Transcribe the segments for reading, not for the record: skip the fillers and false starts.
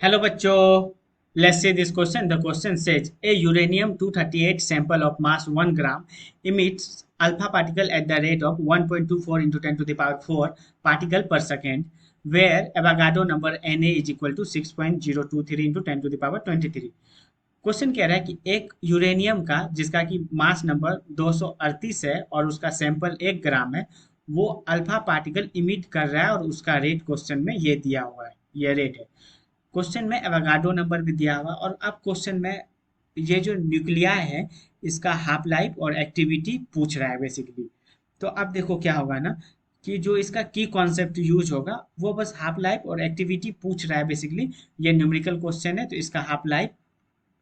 Hello bachcho, let's see this question. The question says a uranium 238 sample of mass 1 gram emits alpha particle at the rate of 1.24 into 10 to the power 4 particle per second, where Avogadro number Na is equal to 6.023 into 10 to the power 23. Question कह रहा है कि एक uranium का जिसका कि mass number 238 है और उसका सैंपल 1 ग्राम है, वो अल्फा पार्टिकल इमिट कर रहा है और उसका रेट क्वेश्चन में ये दिया हुआ है, ये रेट है। क्वेश्चन में एवोगाड्रो नंबर भी दिया हुआ और अब क्वेश्चन में ये जो न्यूक्लिया है इसका हाफ लाइफ और एक्टिविटी पूछ रहा है बेसिकली। तो अब देखो क्या होगा ना कि जो इसका की कॉन्सेप्ट यूज होगा वो बस हाफ लाइफ और एक्टिविटी पूछ रहा है बेसिकली। ये न्यूमेरिकल क्वेश्चन है तो इसका हाफ लाइफ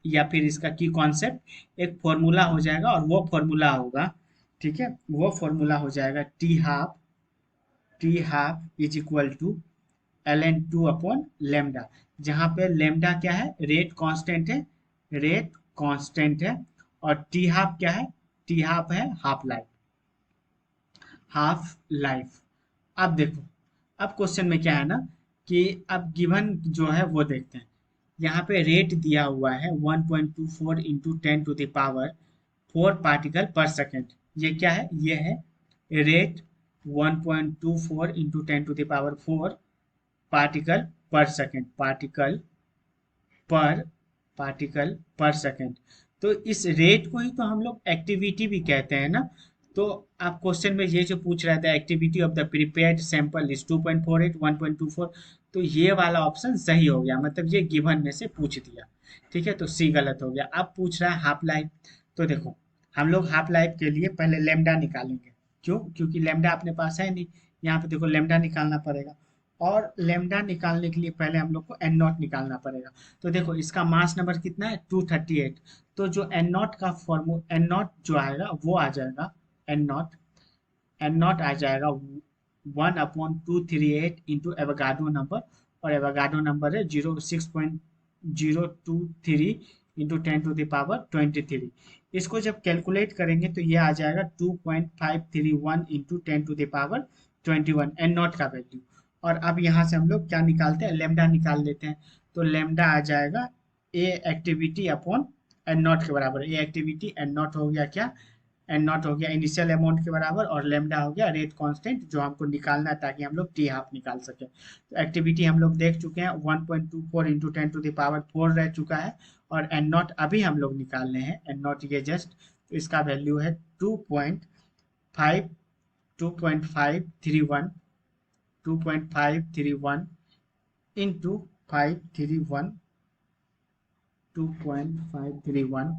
या फिर इसका की कॉन्सेप्ट एक फॉर्मूला हो जाएगा और वो फॉर्मूला होगा, ठीक है, वो फॉर्मूला हो जाएगा t half is equal to ln2 upon lambda, जहां पे लेमडा क्या है, रेट कांस्टेंट है, रेट कांस्टेंट है। और टी हाफ क्या है, टी हाफ है हाफ लाइफ, हाफ लाइफ। अब देखो, अब क्वेश्चन में क्या है ना कि अब गिवन जो है वो देखते हैं। यहाँ पे रेट दिया हुआ है 1.24 into 10 to the power 4 particle per second. ये क्या है, ये है rate 1.24 into 10 to the power 4 particle per second, particle per second. तो इस रेट को ही तो हम लोग एक्टिविटी भी कहते हैं ना। तो आप क्वेश्चन में ये जो पूछ रहा था activity of the prepared sample is 2.48 1.24, तो ये वाला ऑप्शन सही हो गया, मतलब ये गिवन में से पूछ दिया, ठीक है, तो सी गलत हो गया। अब पूछ रहा है हाफ लाइफ। तो देखो हम लोग हाफ लाइफ के लिए पहले लेमडा निकालेंगे। क्यों? क्योंकि लेमडा अपने पास है नहीं। यहाँ पे देखो लेमडा निकालना पड़ेगा और लेमडा निकालने के लिए पहले हम लोग को एन नॉट निकालना पड़ेगा। तो देखो इसका मास नंबर कितना है 238, तो जो एन नॉट का फॉर्मू एन नॉट जो आएगा वो आ जाएगा एन नॉट आ जाएगा 1/238 इंटू एवोगाड्रो नंबर, और एवोगाड्रो नंबर है 06.023 इंटू 10 टू द पावर 23। इसको जब कैलकुलेट करेंगे तो ये आ जाएगा 2.531 into 10 to the power 21 N naught का वैल्यू। और अब यहाँ से हम लोग क्या निकालते हैं, लेमडा निकाल लेते हैं। तो लेमडा आ जाएगा ए एक्टिविटी अपॉन एन नॉट के बराबर। ए एक्टिविटी एन नॉट हो गया क्या, एन नॉट हो गया इनिशियल अमाउंट के बराबर, और लेमडा हो गया रेट कांस्टेंट जो हमको निकालना है ताकि हम लोग टी हाफ निकाल सके। तो एक्टिविटी हम लोग देख चुके हैं 1.24 इंटू 10 टू द पावर 4 रह चुका है, और एन नॉट अभी हम लोग निकालने हैं, एन नॉट ये जस्ट, तो इसका वैल्यू है 2.531 into 531 2.531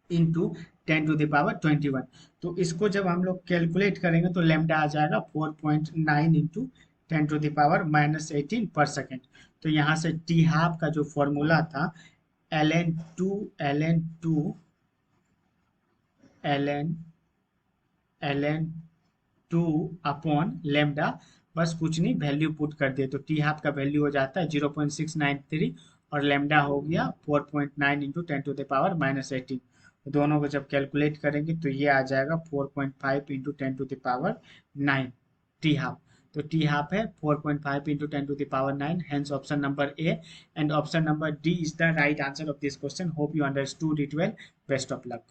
into 10 to the power 21। तो इसको जब हम लोग कैलकुलेट करेंगे तो लेमडा आ जाएगा 4.9 इंटू 10 टू द पावर -18 पर सेकेंड। तो यहाँ से टी हाफ का जो फॉर्मूला था ln2 अपॉन लेमडा, बस कुछ नहीं वैल्यू पुट कर दिए तो टी हाफ का वैल्यू हो जाता है 0.693 और लेमडा हो गया 4.9 इंटू 10 टू द पावर -18। दोनों को जब कैलकुलेट करेंगे तो ये आ जाएगा 4.5 into 10 to the power 9 t half. तो टी हाफ है 4.5 into 10 to the power 9, hence option number A and option number D is the right answer of this question. Hope you understood it well, best of luck.